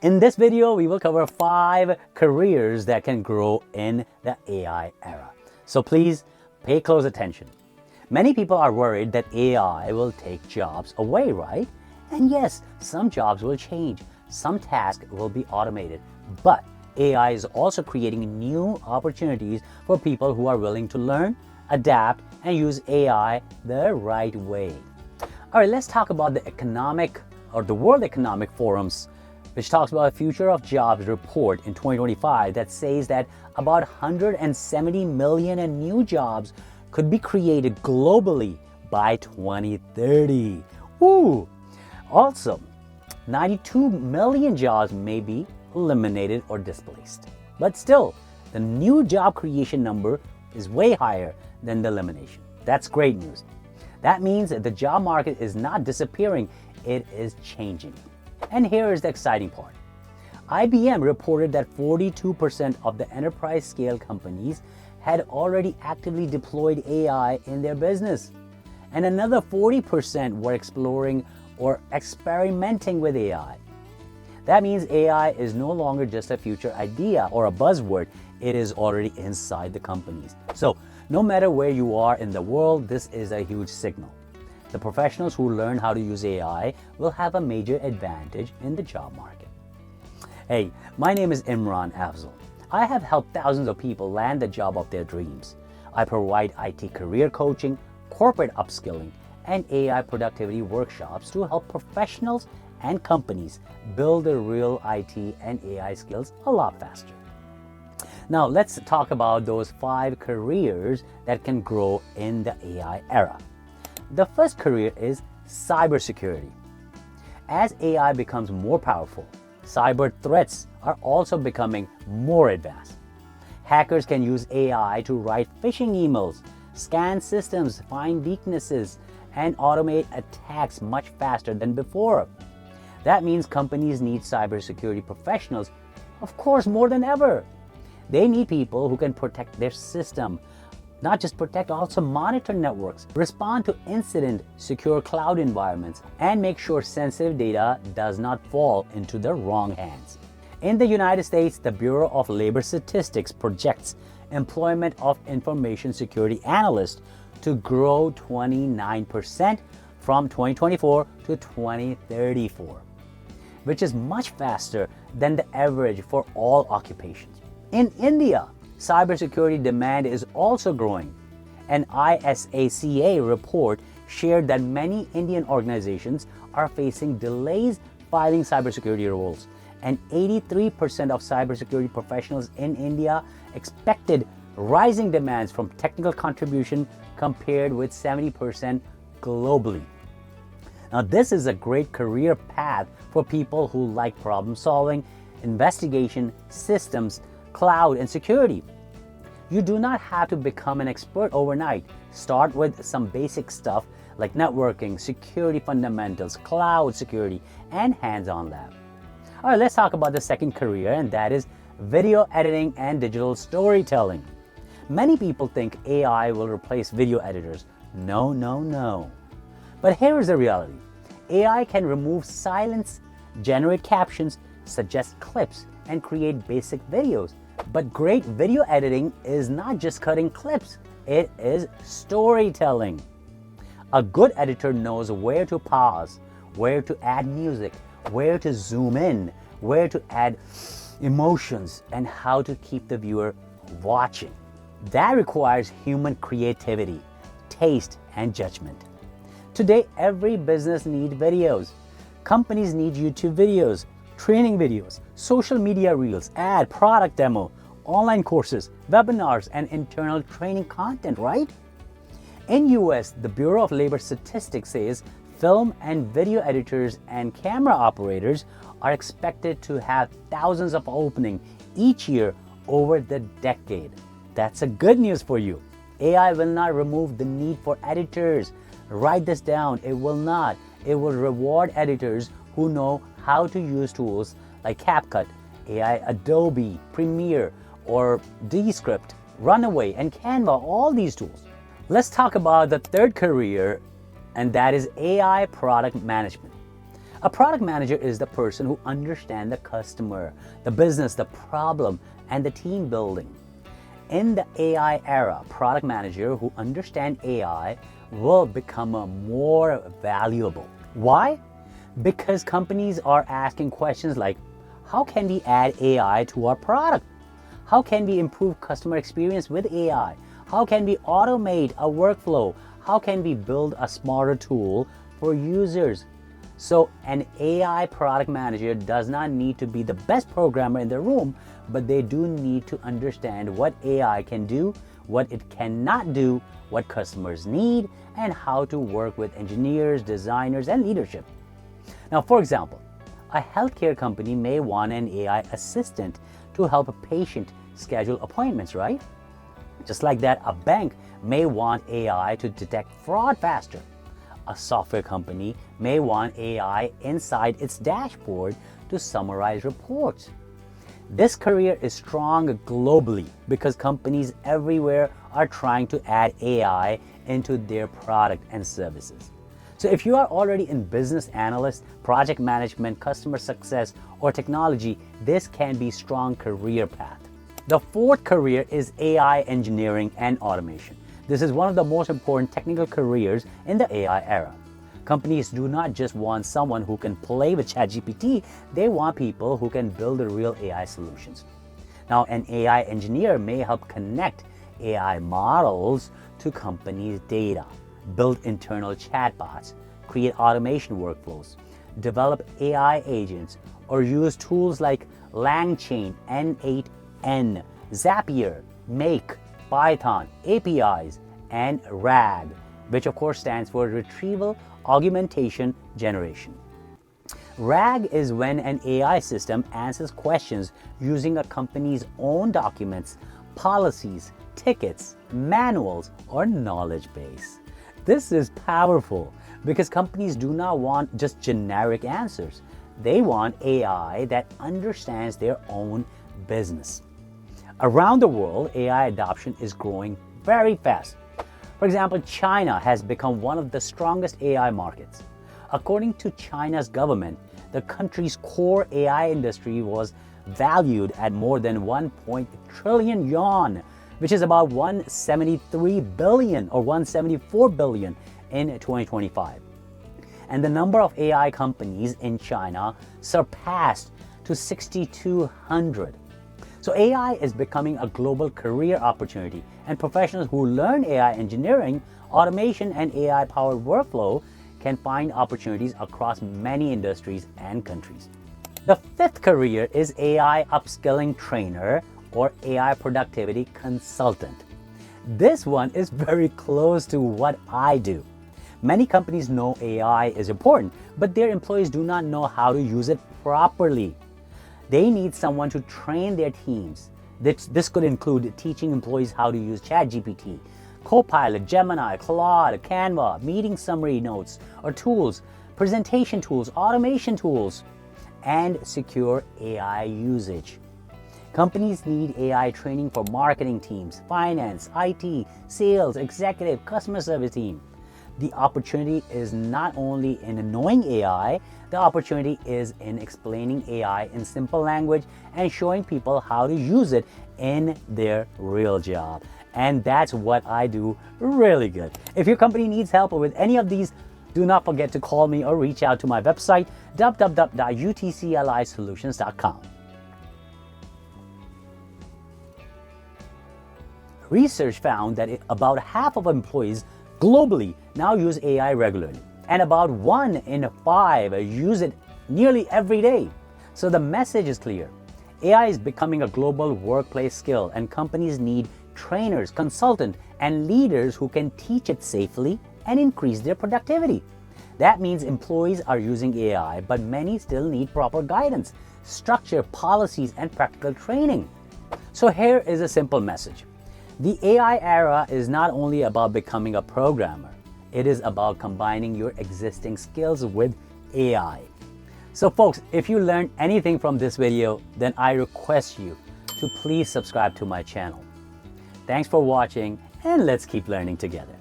In this video, we will cover 5 careers that can grow in the AI era. So please pay close attention. Many people are worried that AI will take jobs away, right? And yes, some jobs will change. Some tasks will be automated. But AI is also creating new opportunities for people who are willing to learn, adapt, and use AI the right way. All right, let's talk about the World Economic Forum's, which talks about a Future of Jobs report in 2025 that says that about 170 million in new jobs could be created globally by 2030. Woo! Also, 92 million jobs may be eliminated or displaced. But still, the new job creation number is way higher than the elimination. That's great news. That means that the job market is not disappearing, it is changing. And here is the exciting part. IBM reported that 42% of the enterprise scale companies had already actively deployed AI in their business. And another 40% were exploring or experimenting with AI. That means AI is no longer just a future idea or a buzzword, it is already inside the companies. So no matter where you are in the world, this is a huge signal. The professionals who learn how to use AI will have a major advantage in the job market. Hey, my name is Imran Afzal. I have helped thousands of people land the job of their dreams. I provide IT career coaching, corporate upskilling, and AI productivity workshops to help professionals and companies build their real IT and AI skills a lot faster. Now, let's talk about those 5 careers that can grow in the AI era. The first career is cybersecurity. As AI becomes more powerful, cyber threats are also becoming more advanced. Hackers can use AI to write phishing emails, scan systems, find weaknesses, and automate attacks much faster than before. That means companies need cybersecurity professionals, of course, more than ever. They need people who can protect their system, not just protect, also monitor networks, respond to incident, secure cloud environments, and make sure sensitive data does not fall into the wrong hands. In the United States, the Bureau of Labor Statistics projects employment of information security analysts to grow 29% from 2024 to 2034, which is much faster than the average for all occupations. In India, cybersecurity demand is also growing. An ISACA report shared that many Indian organizations are facing delays filing cybersecurity roles, and 83% of cybersecurity professionals in India expected rising demands from technical contribution compared with 70% globally. Now, this is a great career path for people who like problem solving, investigation, systems, cloud, and security. You do not have to become an expert overnight. Start with some basic stuff like networking, security fundamentals, cloud security, and hands-on lab. All right, let's talk about the second career, and that is video editing and digital storytelling. Many people think AI will replace video editors. No, no, no. But here is the reality. AI can remove silence, generate captions, suggest clips, and create basic videos. But great video editing is not just cutting clips, it is storytelling. A good editor knows where to pause, where to add music, where to zoom in, where to add emotions, and how to keep the viewer watching. That requires human creativity, taste, and judgment. Today, every business needs videos. Companies need YouTube videos, training videos, social media reels, ad, product demo, online courses, webinars, and internal training content, right? In US, the Bureau of Labor Statistics says film and video editors and camera operators are expected to have thousands of openings each year over the decade. That's a good news for you. AI will not remove the need for editors. Write this down, it will not. It will reward editors who know how to use tools like CapCut, AI, Adobe, Premiere, or Descript, Runway, and Canva, all these tools. Let's talk about the third career, and that is AI product management. A product manager is the person who understands the customer, the business, the problem, and the team building. In the AI era, product manager who understand AI will become more valuable. Why? Because companies are asking questions like, how can we add AI to our product? How can we improve customer experience with AI? How can we automate a workflow? How can we build a smarter tool for users? So an AI product manager does not need to be the best programmer in the room, but they do need to understand what AI can do, what it cannot do, what customers need, and how to work with engineers, designers, and leadership. Now, for example, a healthcare company may want an AI assistant to help a patient schedule appointments, right? Just like that, a bank may want AI to detect fraud faster. A software company may want AI inside its dashboard to summarize reports. This career is strong globally because companies everywhere are trying to add AI into their product and services. So if you are already in business analyst, project management, customer success, or technology, this can be a strong career path. The fourth career is AI engineering and automation. This is one of the most important technical careers in the AI era. Companies do not just want someone who can play with ChatGPT, they want people who can build the real AI solutions. Now, an AI engineer may help connect AI models to companies' data, build internal chatbots, create automation workflows, develop AI agents, or use tools like LangChain, N8N, Zapier, Make, Python, APIs, and RAG, which of course stands for Retrieval Augmentation Generation. RAG is when an AI system answers questions using a company's own documents, policies, tickets, manuals, or knowledge base. This is powerful because companies do not want just generic answers. They want AI that understands their own business. Around the world, AI adoption is growing very fast. For example, China has become one of the strongest AI markets. According to China's government, the country's core AI industry was valued at more than 1 trillion yuan, which is about 173 billion or 174 billion in 2025. And the number of AI companies in China surpassed to 6,200. So AI is becoming a global career opportunity, and professionals who learn AI engineering, automation, and AI-powered workflow can find opportunities across many industries and countries. The fifth career is AI upskilling trainer or AI productivity consultant. This one is very close to what I do. Many companies know AI is important, but their employees do not know how to use it properly. They need someone to train their teams. This could include teaching employees how to use ChatGPT, Copilot, Gemini, Claude, Canva, meeting summary notes or tools, presentation tools, automation tools, and secure AI usage. Companies need AI training for marketing teams, finance, IT, sales, executive, customer service team. The opportunity is not only in knowing AI, the opportunity is in explaining AI in simple language and showing people how to use it in their real job. And that's what I do really good. If your company needs help with any of these, do not forget to call me or reach out to my website, www.utclisolutions.com. Research found that about half of employees globally now use AI regularly, and about 1 in 5 use it nearly every day. So the message is clear. AI is becoming a global workplace skill, and companies need trainers, consultants, and leaders who can teach it safely and increase their productivity. That means employees are using AI, but many still need proper guidance, structure, policies, and practical training. So here is a simple message. The AI era is not only about becoming a programmer, it is about combining your existing skills with AI. So folks, if you learned anything from this video, then I request you to please subscribe to my channel. Thanks for watching, and let's keep learning together.